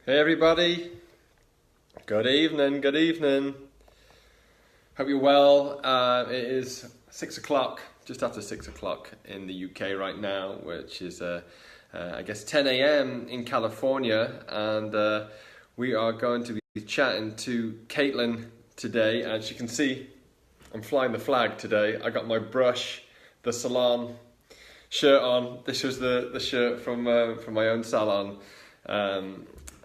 Hey everybody, good evening, good evening. Hope you're well. It is 6 o'clock, just after 6 o'clock in the UK right now, which is I guess 10 a.m. in California, and we are going to be chatting to Caitlin today. As you can see, I'm flying the flag today. I got my brush, the salon shirt on. This was the shirt from my own salon.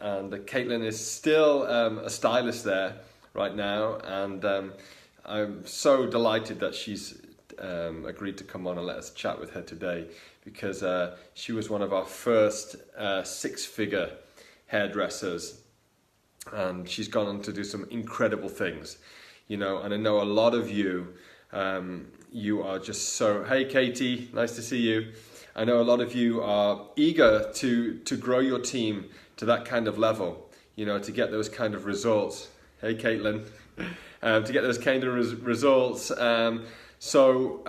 And Caitlin is still a stylist there right now, and I'm so delighted that she's agreed to come on and let us chat with her today, because she was one of our first six-figure hairdressers, and she's gone on to do some incredible things, and I know a lot of you, you are just so, hey Katie, nice to see you. I know a lot of you are eager to grow your team to that kind of level, to get those kind of results. Hey, Caitlin, to get those kind of results. So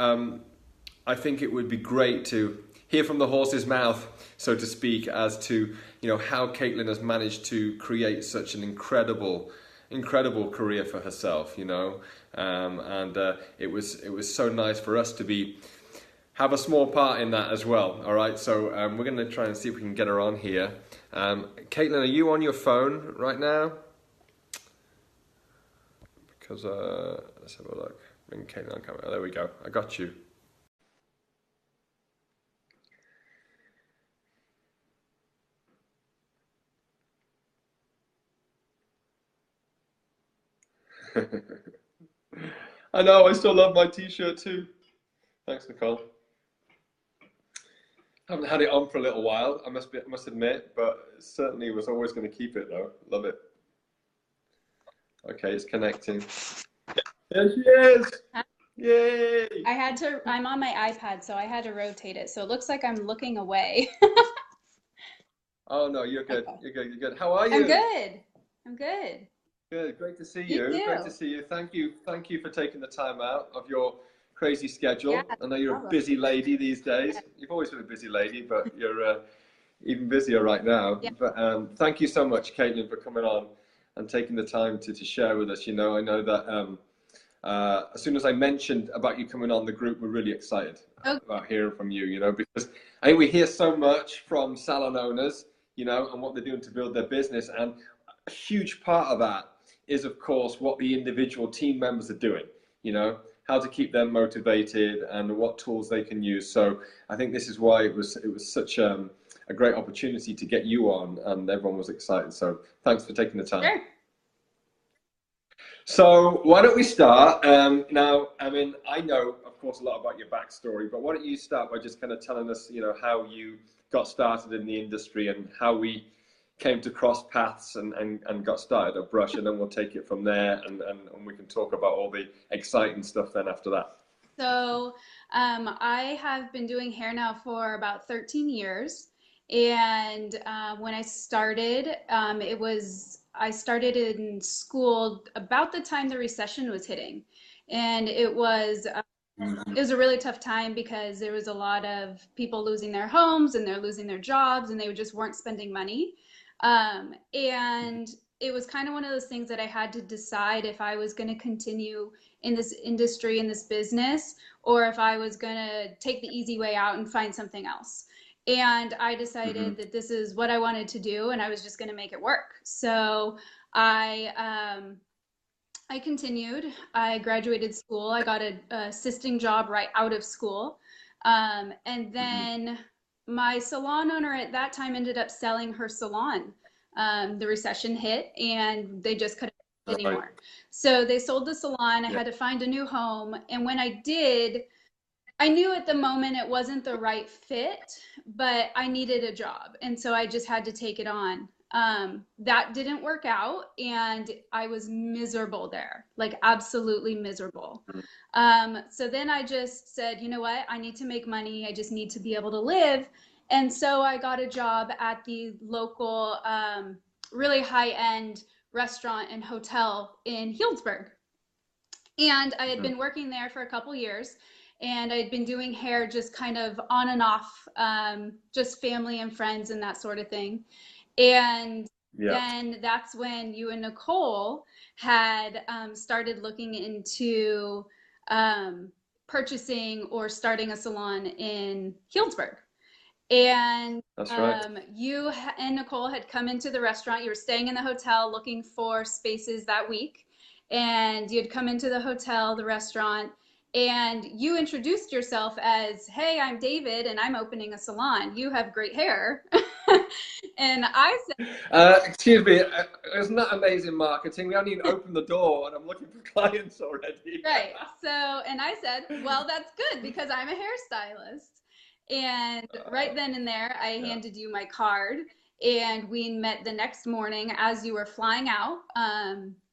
I think it would be great to hear from the horse's mouth, so to speak, as to how Caitlin has managed to create such an incredible career for herself. And it was so nice for us to have a small part in that as well. All right, so we're going to try and see if we can get her on here. Caitlin, are you on your phone right now? Because let's have a look. Bring Caitlin on camera. Oh, there we go. I got you. I know. I still love my T-shirt too. Thanks, Nicole. Haven't had it on for a little while, I must admit, but certainly was always going to keep it though. Love it. Okay, it's connecting. There she is! Yay! I'm on my iPad, so I had to rotate it. So it looks like I'm looking away. Oh no, you're good. Okay. You're good. You're good. How are I'm you? good. I'm good. Good. Great to see You you. Great to too. see you. Thank you. Thank you for taking the time out of your crazy Yeah, schedule. no I know you're a problem. busy lady these days. You've always been a busy lady, but you're even busier right now. Yeah. But thank you so much, Caitlin, for coming on and taking the time to share with us. I know that as soon as I mentioned about you coming on, the group were really excited Okay. about hearing from you, because I think we hear so much from salon owners, and what they're doing to build their business. And a huge part of that is, of course, what the individual team members are doing, how to keep them motivated and what tools they can use. So I think this is why it was such a great opportunity to get you on, and everyone was excited. So thanks for taking the time. Sure. So why don't we start? Now, I mean, I know, of course, a lot about your backstory, but why don't you start by just kind of telling us, how you got started in the industry and how we came to cross paths and got started at Brush, and then we'll take it from there, and we can talk about all the exciting stuff then after that. So, I have been doing hair now for about 13 years. And when I started, I started in school about the time the recession was hitting. And it was a really tough time because there was a lot of people losing their homes and they're losing their jobs and they just weren't spending money. And it was kind of one of those things that I had to decide if I was going to continue in this industry, in this business, or if I was going to take the easy way out and find something else. And I Mm-hmm. decided that this is what I wanted to do and I was just going to make it work. So I, I continued. I graduated school. I got a assisting job right out of school. And Mm-hmm. then my salon owner at that time ended up selling her salon. The recession hit and they just couldn't All right. anymore. So they sold the salon. I Yeah. had to find a new home. And when I did, I knew at the moment it wasn't the right fit, but I needed a job. And so I just had to take it on. That didn't work out, and I was miserable there, like absolutely miserable. So then I just said, you know what? I need to make money. I just need to be able to live. And so I got a job at the local, really high end restaurant and hotel in Healdsburg. And I had Mm-hmm. been working there for a couple years, and I'd been doing hair just kind of on and off, just family and friends and that sort of thing. And Yeah. then that's when you and Nicole had started looking into um, purchasing or starting a salon in Healdsburg. And That's right. you and Nicole had come into the restaurant. You were staying in the hotel looking for spaces that week. And you had come into the hotel, the restaurant, and you introduced yourself as, "Hey, I'm David, and I'm opening a salon. You have great hair." And I said, Excuse me, isn't that amazing marketing? We haven't even opened the door and I'm looking for clients already. right. So, and I said, "Well, that's good because I'm a hairstylist." And right then and there, I Yeah. handed you my card, and we met the next morning as you were flying out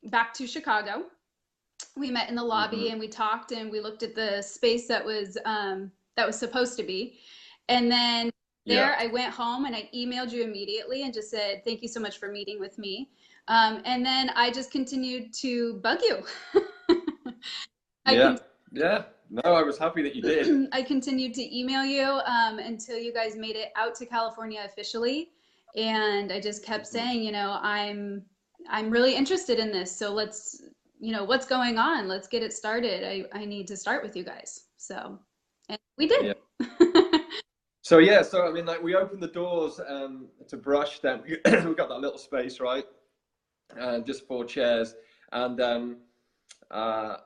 back to Chicago. We met in the lobby Hmm. and we talked and we looked at the space that was supposed to be. And then Yeah. there, I went home and I emailed you immediately and just said, "Thank you so much for meeting with me." And then I just continued to bug you. I Yeah. con- Yeah. No, I was happy that you did. I continued to email you until you guys made it out to California officially, and I just kept Mhm. saying, I'm really interested in this, so let's, what's going on? Let's get it started. I need to start with you guys. So, and we Yeah. did. So yeah, so I mean, like we opened the doors to Brush. Then we got that little space, right? Just four chairs, and uh,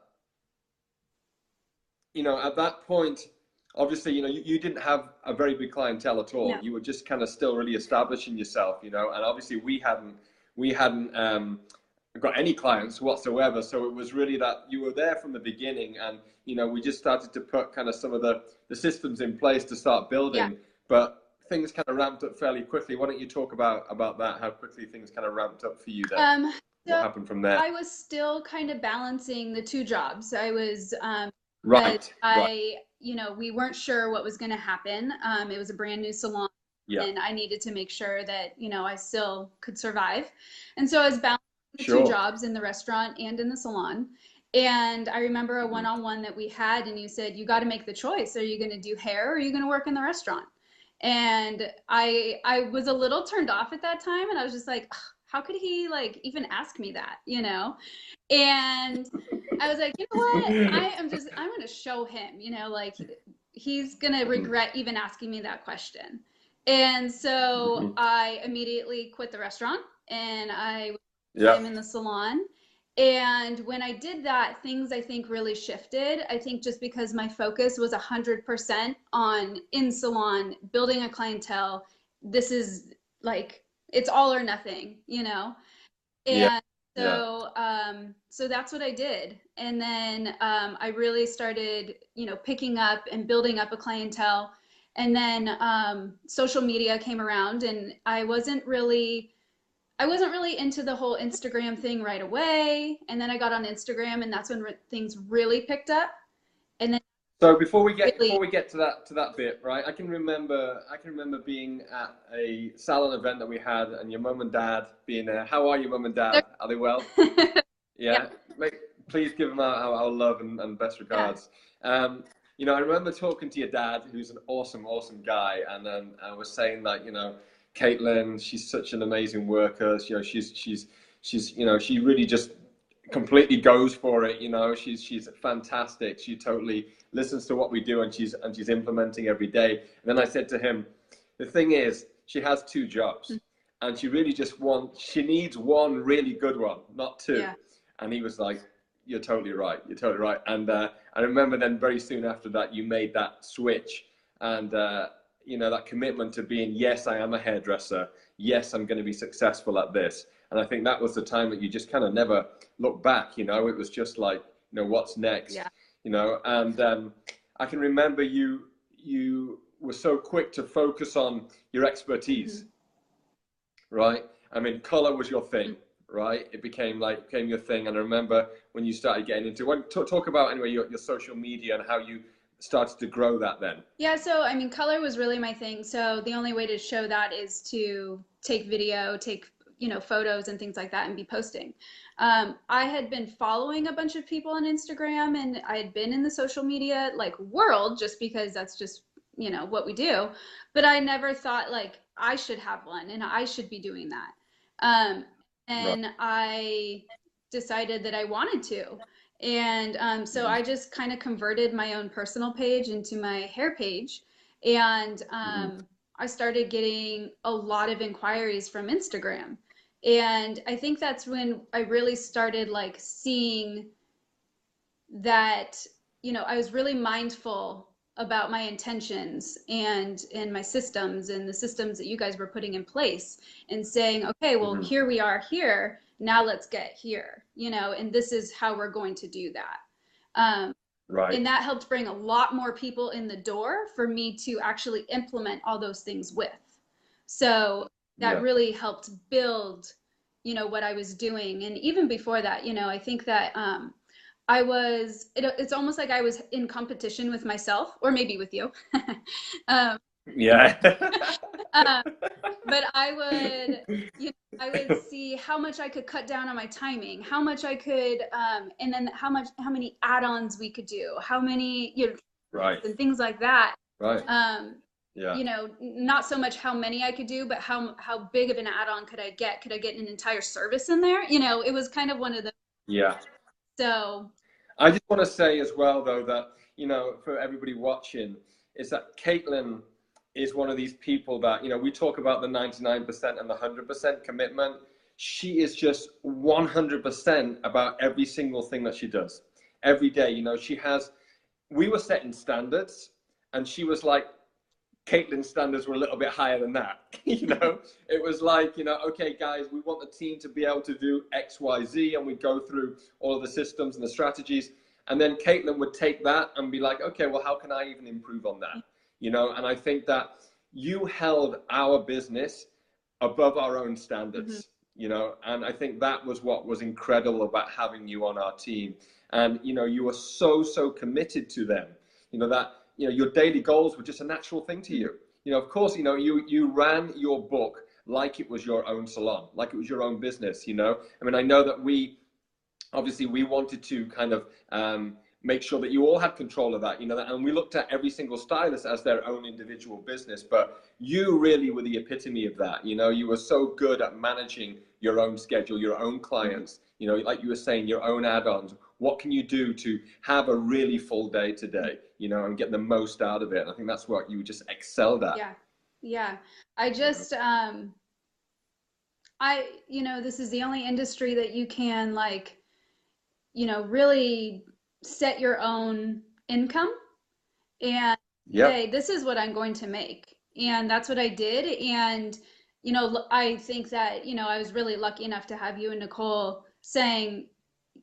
at that point, obviously, you didn't have a very big clientele at all. No. You were just kind of still really establishing yourself, and obviously we hadn't got any clients whatsoever. So it was really that you were there from the beginning, and we just started to put kind of some of the systems in place to start Yeah. building. But things kind of ramped up fairly quickly. Why don't you talk about that? How quickly things kind of ramped up for you then? Um, What so happened from there? I was still kind of balancing the two jobs. I was because Right, right, we weren't sure what was going to happen. It was a brand new salon, yeah, and I needed to make sure that, I still could survive. And so I was balancing the two sure. jobs in the restaurant and in the salon. And I remember a Hmm. one-on-one that we had, and you said, "You got to make the choice. Are you going to do hair or are you going to work in the restaurant?" And I was a little turned off at that time, and I was just like, "Ugh, how could he like even ask me that, And I was like, you know what? I'm going to show him, like he's going to Hmm. regret even asking me that question. And so Hmm. I immediately quit the restaurant and I was Yeah. time in the salon. And when I did that, things I think really shifted. I think just because my focus was 100% on in salon, building a clientele, this is like, it's all or nothing, Yeah. And Yeah. so that's what I did. And then I really started, picking up and building up a clientele. And then social media came around, and I wasn't really into the whole Instagram thing right away. And then I got on Instagram, and that's when things really picked up. And then So before we get really, before we get to that bit, right? I can remember being at a salon event that we had, and your mum and dad being there. How are your mum and dad? Are they well? yeah, Yeah. Make, please give them our love and best yeah, regards. Um, I remember talking to your dad, who's an awesome, awesome guy, and then I was saying that, Caitlin, she's such an amazing worker. She's she really just completely goes for it. She's fantastic. She totally listens to what we do, and she's implementing every day. And then I said to him, the thing is, she has two jobs, and she needs one really good one, not two. yeah. And he was like, "You're totally right. You're totally right." And I remember then very soon after that, you made that switch, and that commitment to being, yes, I am a hairdresser. Yes, I'm going to be successful at this. And I think that was the time that you just kind of never looked back. It was just like, what's Yeah. next? And I can remember you were so quick to focus on your expertise, Mhm. right? I mean, color was your Mhm. thing, right? It became your thing. And I remember when you started getting into talk about anyway your social media and how you started to grow that then. Yeah, so I mean, color was really my thing. So the only way to show that is to take video, take, photos and things like that and be posting. I had been following a bunch of people on Instagram and I had been in the social media like world just because that's just, what we do. But I never thought like I should have one and I should be doing that. Um, Right. and I decided that I wanted to. And so Hmm. I just kind of converted my own personal page into my hair page. And Hmm. I started getting a lot of inquiries from Instagram. And I think that's when I really started like seeing that, I was really mindful about my intentions and my systems and the systems that you guys were putting in place and saying, okay, well, Hmm. here we are here. Now let's get here, and this is how we're going to do that. Um, and Right. that helped bring a lot more people in the door for me to actually implement all those things with. So that Yeah. really helped build, what I was doing. And even before that, I think that it's almost like I was in competition with myself, or maybe with you. um, Yeah. uh, but I would see how much I could cut down on my timing, how much I could, and then how many add-ons we could do, how many, Right. and things like that. Right. Um, Yeah. not so much how many I could do, but how big of an add-on could I get? Could I get an entire service in there? It was kind of one of the Yeah. so I just want to say as well, though, that, for everybody watching, is that Caitlin is one of these people that, we talk about the 99% and the 100% commitment. She is just 100% about every single thing that she does every day. We were setting standards, and she was like, Caitlin's standards were a little bit higher than that. It was like, okay, guys, we want the team to be able to do X, Y, Z, and we go through all of the systems and the strategies. And then Caitlin would take that and be like, okay, well, how can I even improve on that? And I think that you held our business above our own mhm. standards, and I think that was what was incredible about having you on our team. And, you were so, so committed to them, that your daily goals were just a natural thing to you. Of course, you ran your book like it was your own salon, like it was your own business. I mean, I know that we wanted to kind of make sure that you all had control of that, and we looked at every single stylist as their own individual business. But you really were the epitome of that. You were so good at managing your own schedule, your own clients, like you were saying, your own add-ons. What can you do to have a really full day today, and get the most out of it? And I think that's what you just excelled at. Yeah. Yeah. I You know? just this is the only industry that you can like, really set your own income and Yep. say, this is what I'm going to make. And that's what I did. And, I think that, I was really lucky enough to have you and Nicole saying,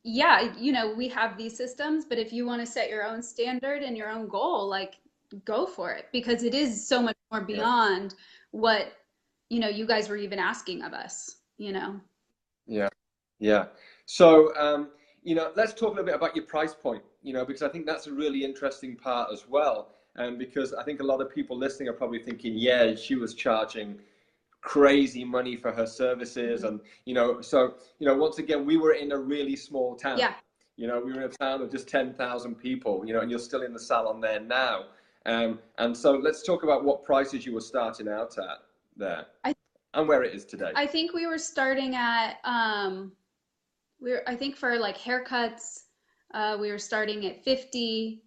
yeah, we have these systems, but if you want to set your own standard and your own goal, like go for it because it is so much more Yeah. beyond what, you guys were even asking of us. Yeah. Yeah. So, let's talk a little bit about your price point, because I think that's a really interesting part as well. And because I think a lot of people listening are probably thinking, yeah, she was charging crazy money for her services. Mhm. And, once again, we were in a really small town. Yeah. We were in a town of just 10,000 people, and you're still in the salon there now. And so let's talk about what prices you were starting out at there I and where it is today. I think we were starting at I think for like haircuts, we were starting at 50.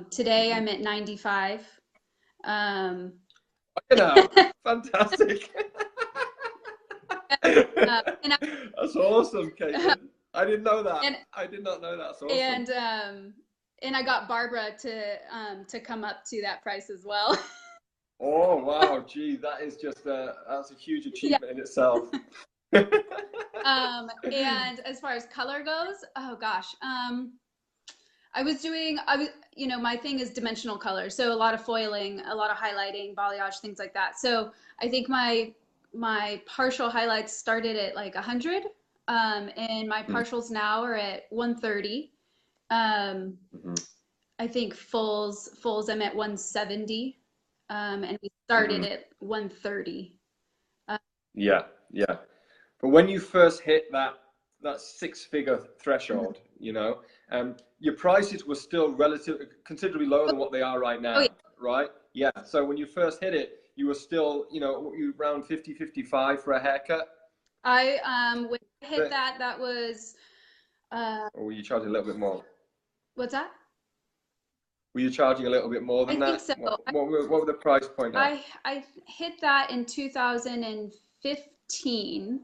Today Mhm. I'm at 95. Um, Fantastic. and I, That's awesome, Caitlin. I didn't know that. and I did not know that. That's awesome. and and I got Barbara to come up to that price as well. Oh wow, gee, that's a huge Yeah. achievement in itself. And as far as color goes, oh gosh, I was, my thing is dimensional color. So a lot of foiling, a lot of highlighting, balayage, things like that. So I think my partial highlights started at like 100, and my Mhm. partials now are at 130. Um, Mhm. I think fulls I'm at 170, and we started Mhm. at 130. Uh, Yeah, yeah. But when you first hit that six-figure threshold, your prices were still considerabably lower than what they are right oh yeah, now, right? Yeah. So when you first hit it, you were still, you around 50, 55 for a haircut. When I hit that, that was uh, Or were you charging a little bit more? what's that? Were you charging a little bit more I than think that? so. What were the price point at? I hit that in 2015,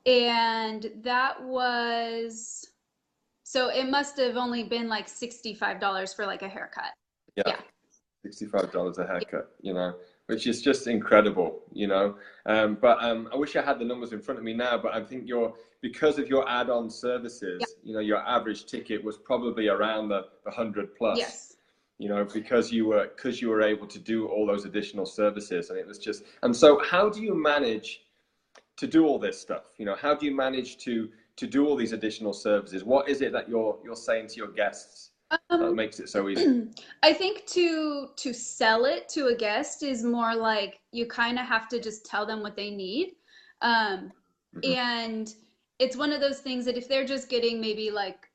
and that was so it must have only been like $65 for like a haircut. Yeah, Yeah. $65 a haircut, which is just incredible, But I wish I had the numbers in front of me now, but I think because of your add-on Yeah. services, your average ticket was probably around the 100 plus, Yes. because you were able to do all those additional services, and it was just, and so how do you manage to do all this stuff? How do you manage to do all these additional services? What is it that you're saying to your guests that Um, makes it so easy? I think to sell it to a guest is more like you kind of have to just tell them what they need. Um, Hmm. and it's one of those things that if they're just getting maybe like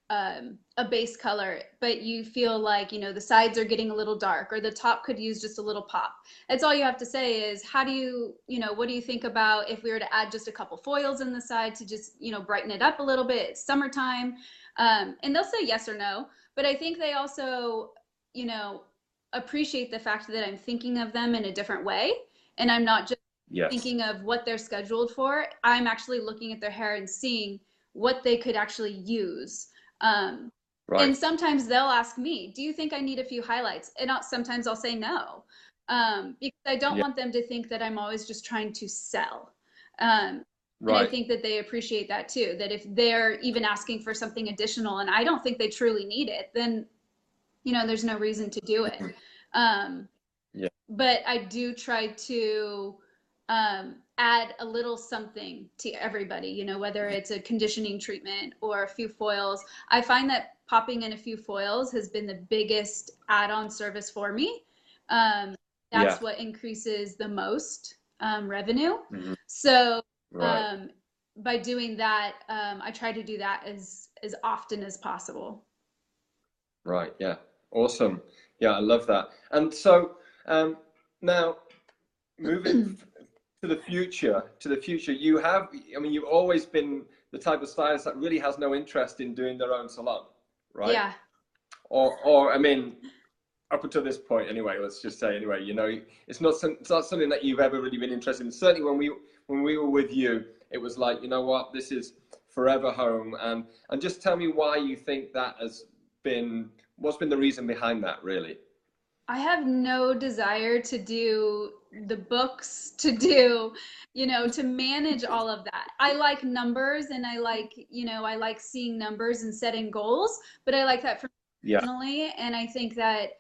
a base color, but you feel like, the sides are getting a little dark or the top could use just a little pop. That's all you have to say is, how do what do you think about if we were to add just a couple foils in the side to just, brighten it up a little bit? It's summertime. And they'll say yes or no. But I think they also, you know, appreciate the fact that I'm thinking of them in a different way. And I'm not just Yes. thinking of what they're scheduled for. I'm actually looking at their hair and seeing what they could actually use. Um, and Right. sometimes they'll ask me, do you think I need a few highlights? And sometimes I'll say no, because I don't Yeah. want them to think that I'm always just trying to sell. Um, and I Right. think that they appreciate that too, that if they're even asking for something additional and I don't think they truly need it, then, there's no reason to do it. Mhm. Um, Yeah. but I do try to add a little something to everybody, whether it's a conditioning treatment or a few foils. I find that popping in a few foils has been the biggest add-on service for me. Um, Yeah. that's what increases the most revenue. Hmm. So Right. um, by doing that, I try to do that as often as possible. Right. Yeah. Awesome. Yeah, I love that. And so um, now moving to the future, I mean, you've always been the type of stylist that really has no interest in doing their own salon, right? Yeah. Or I mean, up until this point, anyway. Let's just say, anyway, it's not something that you've ever really been interested in. Certainly, when we were with you, it was like, you know what, this is forever home. And just tell me why you think that has been. What's been the reason behind that, really? I have no desire to do the books, to do, to manage all of that. I like numbers and I like seeing numbers and setting goals, but I like that for me Yeah. personally. And I think that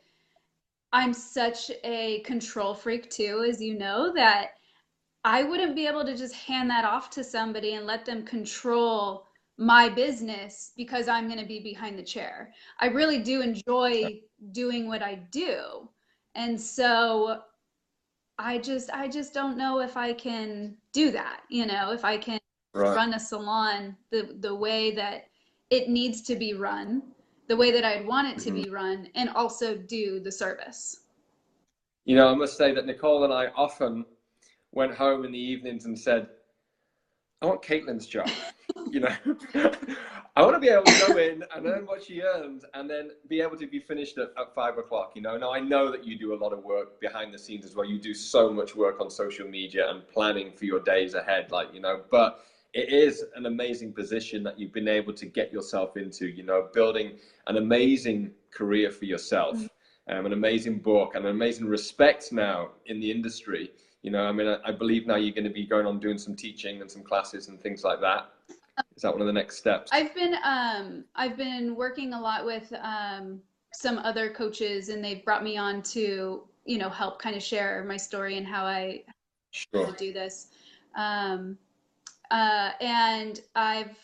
I'm such a control freak too, as you know, that I wouldn't be able to just hand that off to somebody and let them control my business because I'm going to be behind the chair. I really do enjoy doing what I do. And so I just don't know if I can do that, if I can Right. run a salon the way that it needs to be run, the way that I'd want it to Mhm. be run, and also do the service. I must say that Nicole and I often went home in the evenings and said, I want Caitlin's job. You know, I want to be able to go in and earn what she earns and then be able to be finished at 5 o'clock. Now I know that you do a lot of work behind the scenes as well. You do so much work on social media and planning for your days ahead, but it is an amazing position that you've been able to get yourself into, building an amazing career for yourself, an amazing book and an amazing respect now in the industry. I mean, I believe now you're going to be going on doing some teaching and some classes and things like that. Is that one of the next steps? I've been working a lot with some other coaches, and they've brought me on to help kind of share my story and how I to Sure. do this. Um, and I've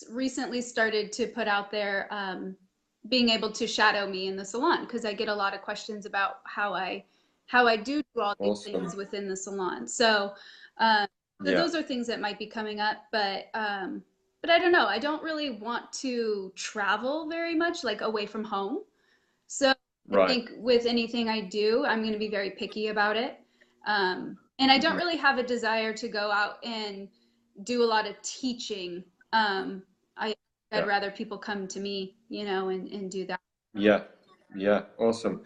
recently started to put out there being able to shadow me in the salon because I get a lot of questions about how I do all these Awesome. things within the salon. Uh, so Yeah. those are things that might be coming up, but I don't know. I don't really want to travel very much, like away from home. So I Right. think with anything I do, I'm going to be very picky about it. And I don't Mhm. really have a desire to go out and do a lot of teaching. I I'd Yeah. rather people come to me, and do that. Yeah. Yeah. Awesome.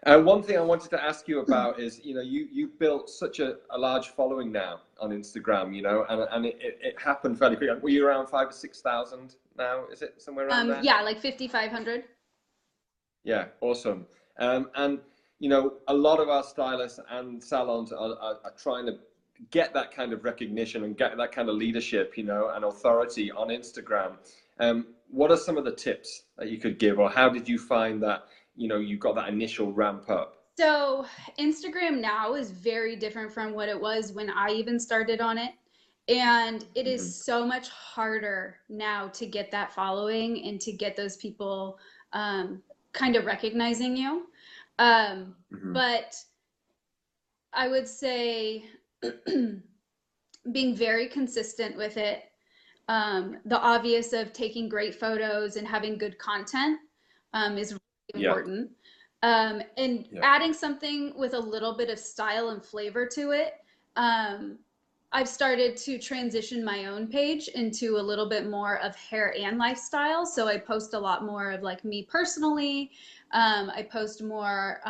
One thing I wanted to ask you about is, you've built such a large following now on Instagram, and it happened fairly quickly. Were you around 5 or 6,000 now? Is it somewhere around there? Yeah, like 5,500. Yeah, awesome. And a lot of our stylists and salons are trying to get that kind of recognition and get that kind of leadership, and authority on Instagram. What are some of the tips that you could give, or how did you find that, you got that initial ramp up? So Instagram now is very different from what it was when I even started on it. And it is Hmm. so much harder now to get that following and to get those people kind of recognizing you. Hmm. But I would say being very consistent with it, the obvious of taking great photos and having good content is really Yeah, important. And yeah, adding something with a little bit of style and flavor to it. Um, I've started to transition my own page into a little bit more of hair and lifestyle. So I post a lot more of like me personally. I post more.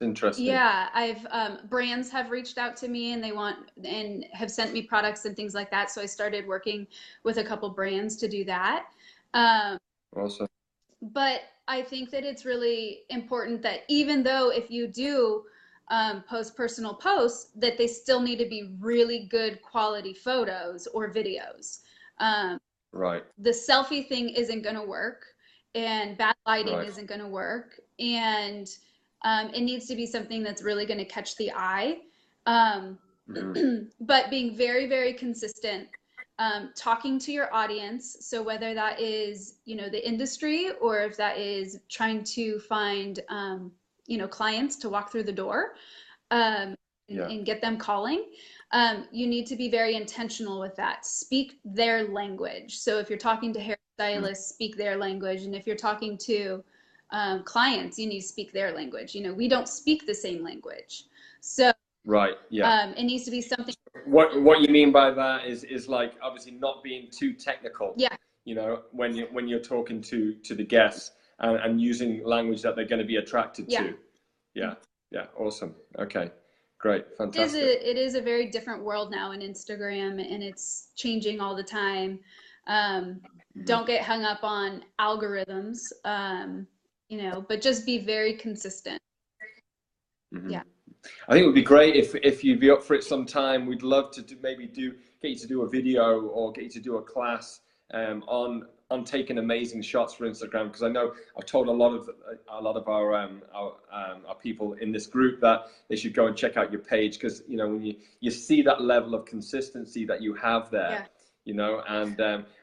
interesting. Yeah, I've brands have reached out to me and they want and have sent me products and things like that. So I started working with a couple brands to do that. Um, Awesome. but I think that it's really important that even though if you do post personal posts, that they still need to be really good quality photos or videos. Um, Right, the selfie thing isn't going to work, and bad lighting right. isn't going to work, and it needs to be something that's really going to catch the eye. Um, Hmm. but being very, very consistent, talking to your audience. So whether that is, the industry or if that is trying to find, clients to walk through the door, and, Yeah. and get them calling, you need to be very intentional with that. Speak their language. So if you're talking to Mm. hairstylists, speak their language. And if you're talking to clients, you need to speak their language. We don't speak the same language. So Right, yeah. it needs to be something. What you mean by that is like obviously not being too technical, Yeah, when you're talking to the guests, and using language that they're going to be attracted yeah. to. Yeah, yeah, awesome. Okay, great, It is fantastic. it is a very different world now in Instagram, and it's changing all the time. Um, Hmm. don't get hung up on algorithms, but just be very consistent. Hmm. Yeah. I think it would be great if you'd be up for it sometime. We'd love to get you to do a video or get you to do a class, on taking amazing shots for Instagram, because I know I've told a lot of our people in this group that they should go and check out your page, because when you see that level of consistency that you have there, Yeah.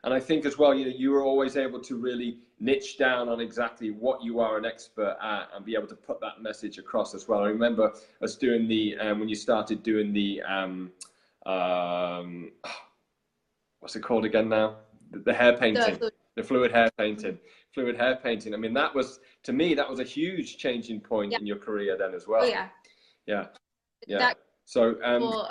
and I think as well, you were always able to really niche down on exactly what you are an expert at and be able to put that message across as well. I remember us doing when you started doing the um, what's it called again now? The hair The painting, fluid. the fluid hair Mhm. painting, fluid hair painting. I mean, that was, to me, that was a huge changing point Yeah. in your career then as Oh well. yeah. Yeah, yeah. That So, people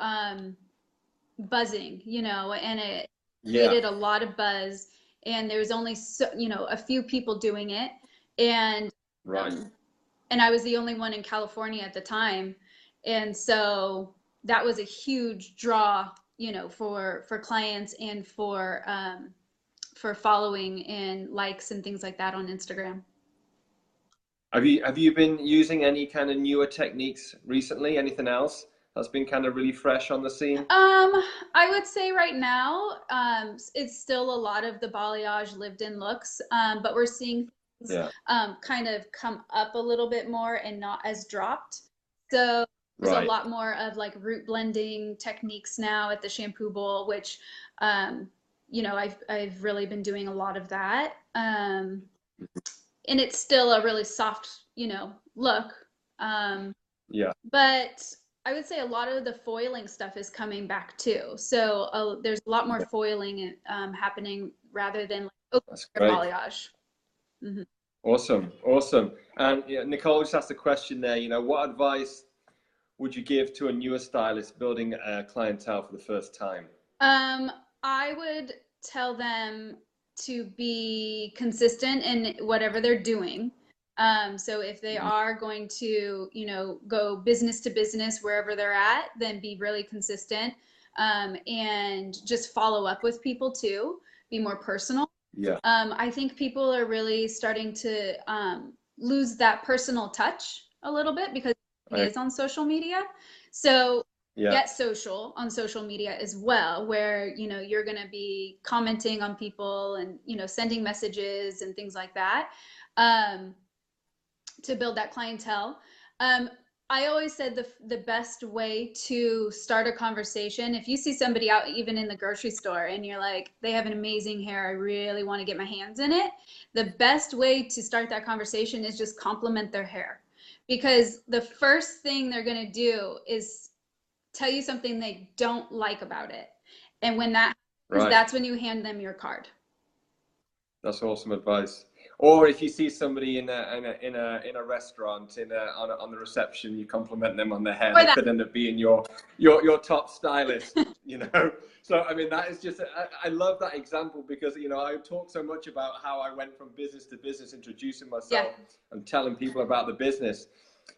buzzing, and it yeah, created a lot of buzz, and there was only a few people doing it, and right. um, and I was the only one in California at the time, and so that was a huge draw, for clients and for following and likes and things like that on Instagram. Have you been using any kind of newer techniques recently? Anything else that's been kind of really fresh on the scene? I would say right now, it's still a lot of the balayage lived-in looks, but we're seeing things Yeah, kind of come up a little bit more and not as dropped. So there's a right. lot more of like root blending techniques now at the shampoo bowl, which, um, I've really been doing a lot of that. And it's still a really soft, look. Um, Yeah, but I would say a lot of the foiling stuff is coming back too. So there's a lot more yeah, foiling happening rather than like open that's air great. balayage. Hmm. Awesome, awesome. And Nicole just asked a question there. What advice would you give to a newer stylist building a clientele for the first time? Um, I would tell them to be consistent in whatever they're doing. So if they are going to, go business to business wherever they're at, then be really consistent, and just follow up with people too. Be more personal. Yeah. I think people are really starting to lose that personal touch a little bit because it I, is on social media. So yeah. get social on social media as well, where you're going to be commenting on people and sending messages and things like that, um, to build that clientele. um, I always said the best way to start a conversation, if you see somebody out even in the grocery store and you're like, they have an amazing hair, I really want to get my hands in it, the best way to start that conversation is just compliment their hair, because the first thing they're going to do is tell you something they don't like about it. And when that happens, Right. that's when you hand them your card. That's awesome advice. Or if you see somebody in a restaurant on the reception, you compliment them on their hair. Or They that, could end up being your top stylist, you know. So I mean, that is just I love that example because I talk so much about how I went from business to business, introducing yeah, myself and telling people about the business,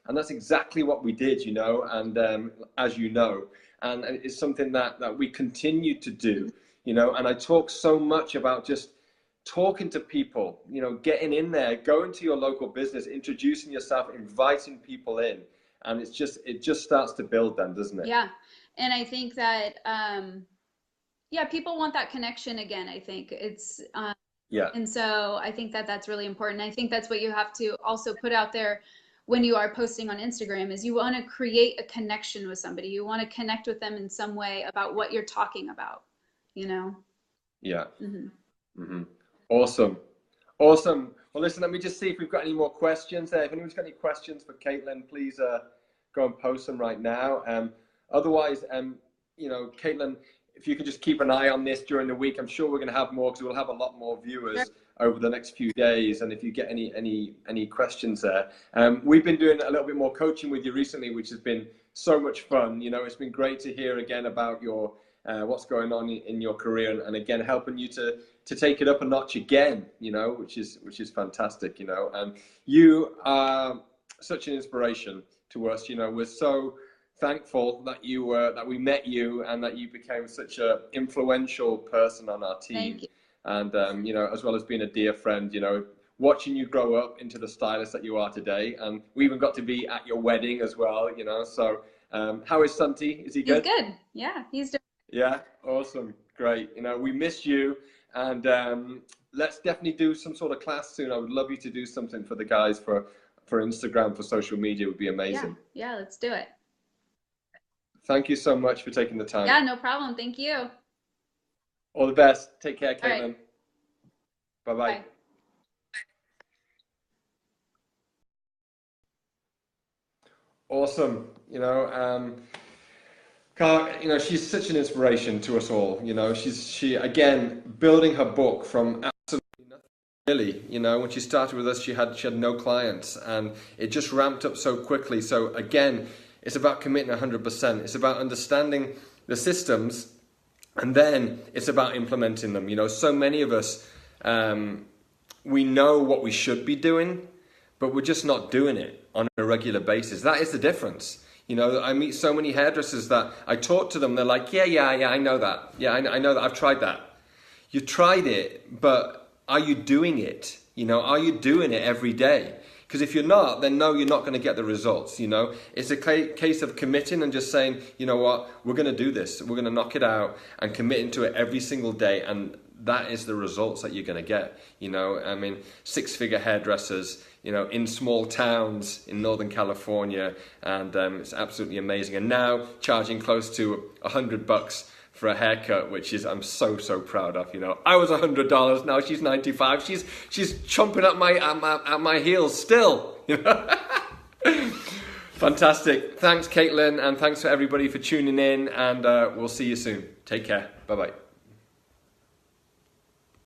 and that's exactly what we did, And as you know, and it's something that we continue to do, And I talk so much about just talking to people, getting in there, going to your local business, introducing yourself, inviting people in, and it just starts to build then, doesn't it? yeah. And I think that, yeah, people want that connection again. I think it's, Yeah, and so I think that that's really important. I think that's what you have to also put out there when you are posting on Instagram, is you want to create a connection with somebody. You want to connect with them in some way about what you're talking about, you know? yeah. Hmm. Hmm. Awesome. Awesome. Well, listen, let me just see if we've got any more questions there. If anyone's got any questions for Caitlin, please go and post them right now. Otherwise, Caitlin, if you could just keep an eye on this during the week, I'm sure we're going to have more because we'll have a lot more Sure. viewers over the next few days. And if you get any questions there, we've been doing a little bit more coaching with you recently, which has been so much fun. It's been great to hear again about your what's going on in your career, and again helping you to take it up a notch again, which is fantastic, and you are such an inspiration to us. We're so thankful that we met you and that you became such a influential person on our Thank team, you. and as well as being a dear friend, watching you grow up into the stylist that you are today, and we even got to be at your wedding as well, so how is Santi? Is he He's good? good. Yeah, he's doing. Yeah, awesome, great. We missed you, and let's definitely do some sort of class soon. I would love you to do something for the guys for Instagram, for social media. Would be Yeah, amazing. yeah, let's do it. Thank you so much for taking the time. Yeah, no problem. Thank you. All All the best. Take care, right. Caitlin. Bye bye. Bye. Awesome. She's such an inspiration to us all. She again building her book from absolutely nothing. Really, when she started with us, she had no clients, and it just ramped up so quickly. So again, it's about committing 100%. It's about understanding the systems, and then it's about implementing them. So many of us, we know what we should be doing, but we're just not doing it on a regular basis. That is the difference. I meet so many hairdressers that I talk to them. They're like, yeah, I know that. Yeah, I know that. I've tried that. You tried it, but are you doing it? Are you doing it every day? Because if you're not, then no, you're not going to get the results. It's a case of committing and just saying, you know what, we're going to do this. We're going to knock it out and committing to it every single day. And that is the results that you're going to get. 6-figure hairdressers, in small towns in Northern California, and it's absolutely amazing. And now charging close to $100 for a haircut, which is I'm so proud of. I was $100, now she's $95. She's chomping at my heels still. Fantastic. Thanks, Caitlin, and thanks for everybody for tuning in. And we'll see you soon. Take care. Bye bye.